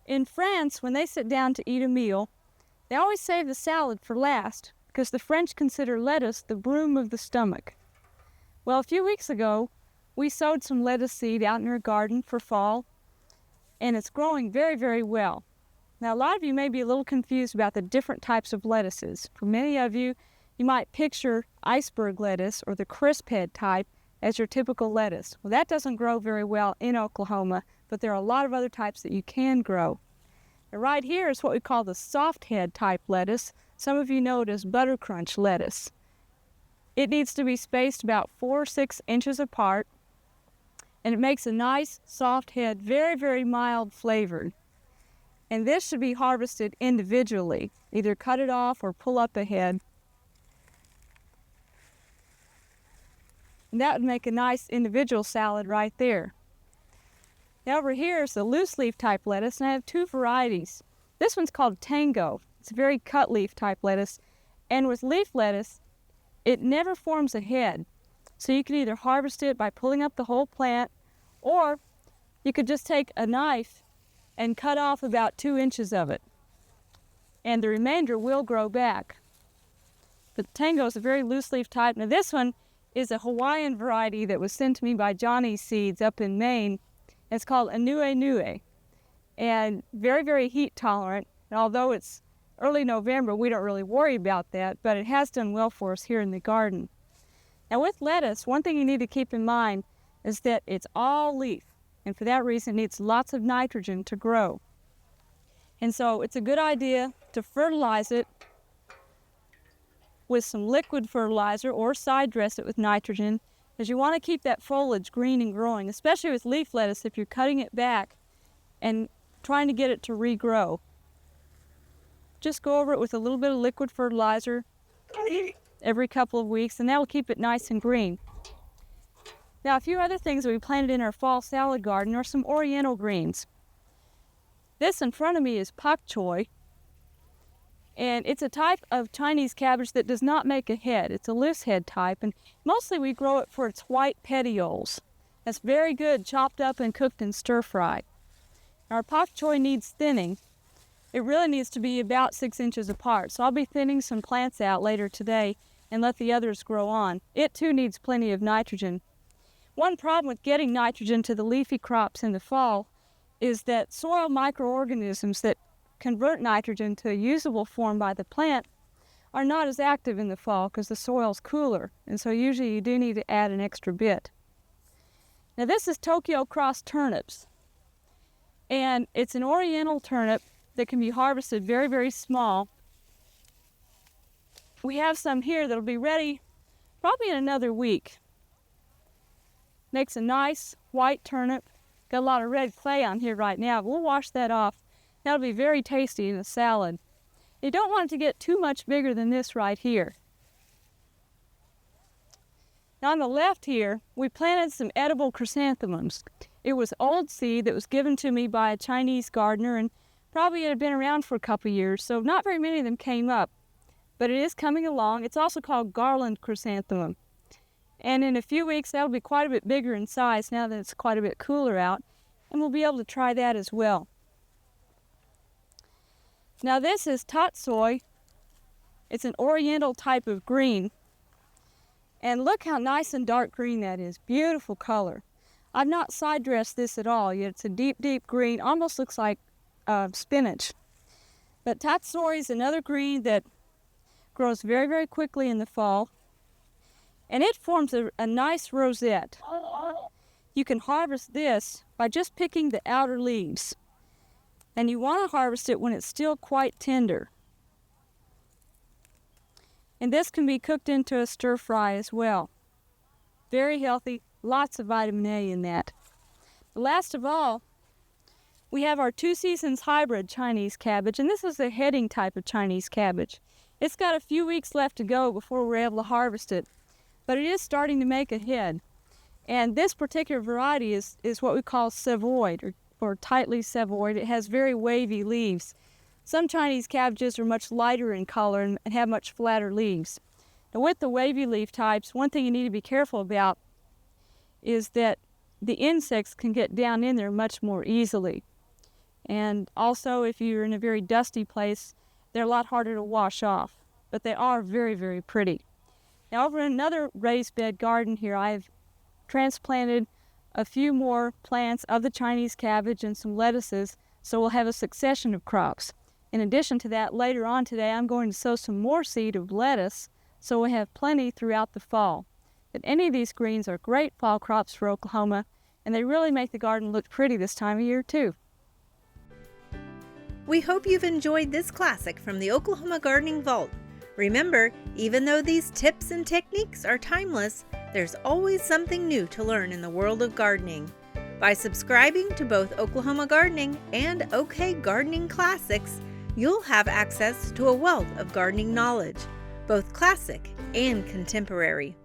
In France, when they sit down to eat a meal, they always save the salad for last because the French consider lettuce the broom of the stomach. Well, a few weeks ago, we sowed some lettuce seed out in our garden for fall, and it's growing very, very well. Now, a lot of you may be a little confused about the different types of lettuces. For many of you, you might picture iceberg lettuce or the crisp head type as your typical lettuce. Well, that doesn't grow very well in Oklahoma, but there are a lot of other types that you can grow. Now, right here is what we call the soft head type lettuce. Some of you know it as buttercrunch lettuce. It needs to be spaced about 4 or 6 inches apart, and it makes a nice soft head, very, very mild flavored. And this should be harvested individually. Either cut it off or pull up a head. And that would make a nice individual salad right there. Now over here is the loose leaf type lettuce, and I have 2 varieties. This one's called Tango. It's a very cut leaf type lettuce. And with leaf lettuce, it never forms a head. So you can either harvest it by pulling up the whole plant, or you could just take a knife and cut off about 2 inches of it. And the remainder will grow back. But Tango is a very loose leaf type. Now this one is a Hawaiian variety that was sent to me by Johnny's Seeds up in Maine. It's called Anue Nue, and very, very heat tolerant. And although it's early November, we don't really worry about that, but it has done well for us here in the garden. Now with lettuce, one thing you need to keep in mind is that it's all leaf, and for that reason it needs lots of nitrogen to grow. And so it's a good idea to fertilize it with some liquid fertilizer or side dress it with nitrogen, as you want to keep that foliage green and growing, especially with leaf lettuce if you're cutting it back and trying to get it to regrow. Just go over it with a little bit of liquid fertilizer every couple of weeks, and that will keep it nice and green. Now, a few other things that we planted in our fall salad garden are some Oriental greens. This in front of me is pak choi, and it's a type of Chinese cabbage that does not make a head. It's a loose head type, and mostly we grow it for its white petioles. That's very good chopped up and cooked in stir fry. Our pak choi needs thinning. It really needs to be about 6 inches apart, so I'll be thinning some plants out later today and let the others grow on. It too needs plenty of nitrogen. One problem with getting nitrogen to the leafy crops in the fall is that soil microorganisms that convert nitrogen to a usable form by the plant are not as active in the fall because the soil's cooler, and so usually you do need to add an extra bit. Now this is Tokyo cross turnips, and it's an Oriental turnip that can be harvested very, very small. We have some here that'll be ready probably in another week. Makes a nice white turnip. Got a lot of red clay on here right now, but we'll wash that off. That'll be very tasty in a salad. You don't want it to get too much bigger than this right here. Now on the left here, we planted some edible chrysanthemums. It was old seed that was given to me by a Chinese gardener, and probably it had been around for a couple years, so not very many of them came up. But it is coming along. It's also called garland chrysanthemum. And in a few weeks, that'll be quite a bit bigger in size now that it's quite a bit cooler out, and we'll be able to try that as well. Now this is tatsoi. It's an Oriental type of green. And look how nice and dark green that is. Beautiful color. I've not side dressed this at all yet. It's a deep, deep green. Almost looks like spinach. But tatsoi is another green that grows very, very quickly in the fall. And it forms a nice rosette. You can harvest this by just picking the outer leaves. And you want to harvest it when it's still quite tender. And this can be cooked into a stir fry as well. Very healthy, lots of vitamin A in that. Last of all, we have our 2 seasons hybrid Chinese cabbage, and this is the heading type of Chinese cabbage. It's got a few weeks left to go before we're able to harvest it, but it is starting to make a head. And this particular variety is what we call savoyed, or tightly savoyed. It has very wavy leaves. Some Chinese cabbages are much lighter in color and have much flatter leaves. Now with the wavy leaf types, one thing you need to be careful about is that the insects can get down in there much more easily. And also, if you're in a very dusty place, they're a lot harder to wash off, but they are very, very pretty. Now, over in another raised bed garden here, I've transplanted a few more plants of the Chinese cabbage and some lettuces, so we'll have a succession of crops. In addition to that, later on today, I'm going to sow some more seed of lettuce, so we'll have plenty throughout the fall. But any of these greens are great fall crops for Oklahoma, and they really make the garden look pretty this time of year, too. We hope you've enjoyed this classic from the Oklahoma Gardening Vault. Remember, even though these tips and techniques are timeless, there's always something new to learn in the world of gardening. By subscribing to both Oklahoma Gardening and OK Gardening Classics, you'll have access to a wealth of gardening knowledge, both classic and contemporary.